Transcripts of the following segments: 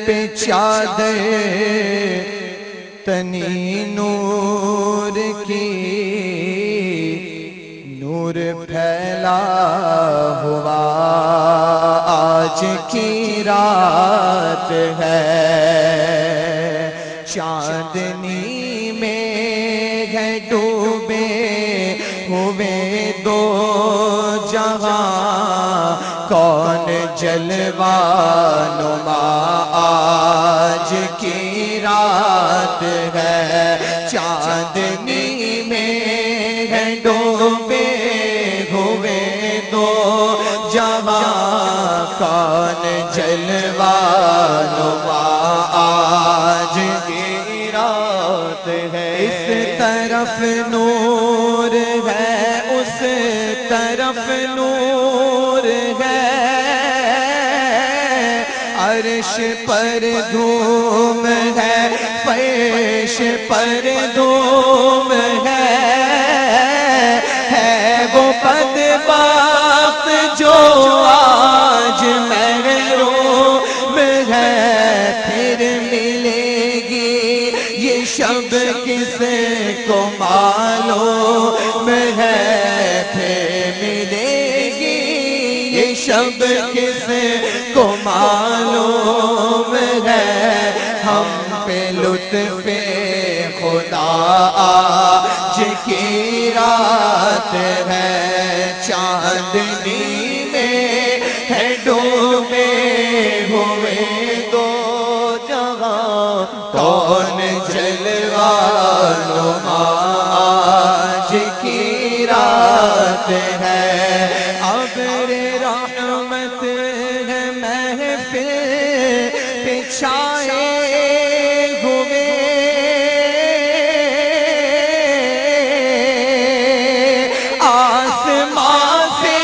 پہ چادر تنی نور کی، نور پھیلا ہوا آج کی رات ہے، چاندنی میں ہے ڈوبے ہوئے دو جہاں، کون جلوہ نما آج کی رات ہے، چاندنی میں ہے ڈوبے ہوئے دو جہاں، کون جلوہ نما آج کی رات ہے، اس طرف نور ہے اس طرف نور ہے، عرش پر دھوم ہے فرش پر دھوم ہے وہ بدبخت جو آج محروم ہے، پھر ملے گی یہ شب کس کو معلوم ہے، پھر ملے گی یہ شب کس کو معلوم ہے، ہم پہ لطف خدا آج کی رات ہے، چاندنی میں ہے ڈوبے ہوئے دو جہاں، کون جلوہ نما آج کی رات ہے، ابر رحمت ہے محفل پہ چھائے ہوئے، آسمان سے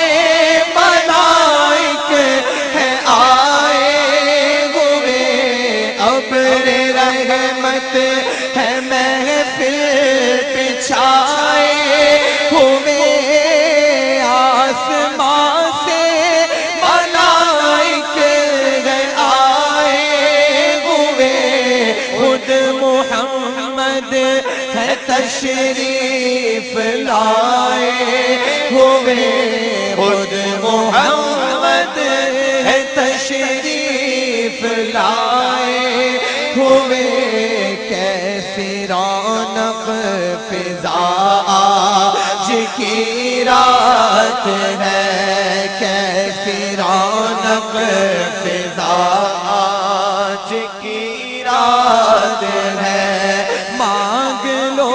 ملائک ہے آئے ہوئے، ابر رحمت ہے محفل پہ چھائے ہوئے، آسمان سے ملائک ہے آئے ہوئے، خود محمد ہے تشریف لائے ہوئے، خود محمد ہے تشریف لائے ہوئے، کیسی رونق فضا آج کی رات ہے، کیسی رونق فضا آج کی رات ہے، مانگ لو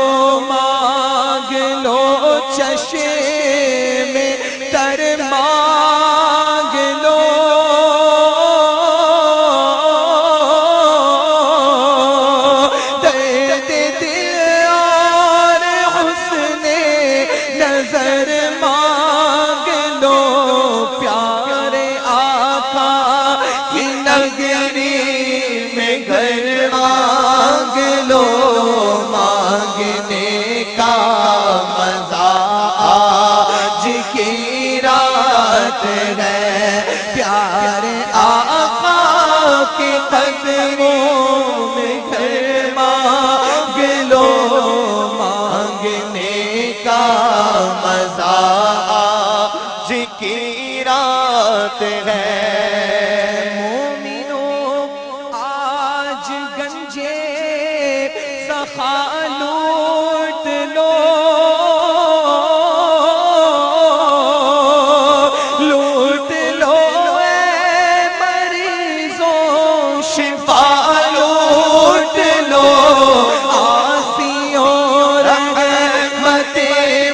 چشم تر مانگ لو، درد دل اور حسن نظر مانگ لو، پیارے آقا کی نگری میں گھر مانگ لو، مانگنے کا مزہ آج کی رات ہے، پیارے آقا کے قدموں میں گھر مانگ لو، مانگنے کا مزہ آج کی رات ہے، مومنوں آج گنجے سخا لوٹ لو، لوٹ لو اے مریضوں شفا لوٹ لو، آسیوں رحمت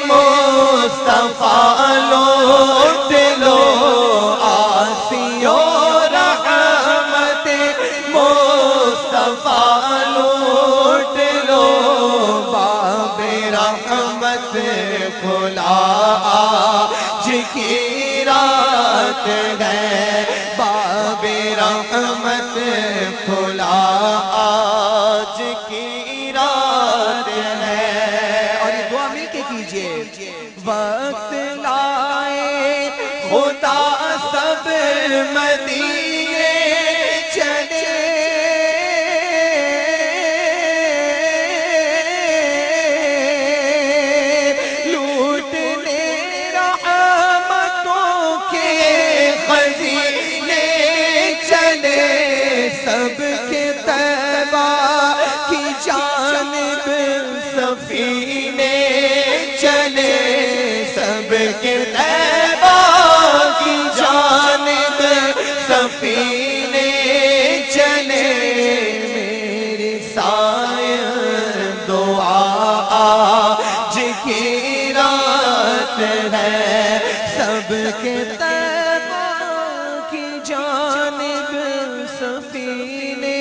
مصطفیٰ لوٹ لو، آسیوں رحمت مصطفیٰ لوٹ لو، باب رحمت کھلا آج کی رات ہے، باب رحمت کھلا آج کی رات ہے، اور یہ دعا مل کے کیجئے، وقت لائے خدا سب مدینے چلے ہے سب کے طیبہ کی جانب سفینے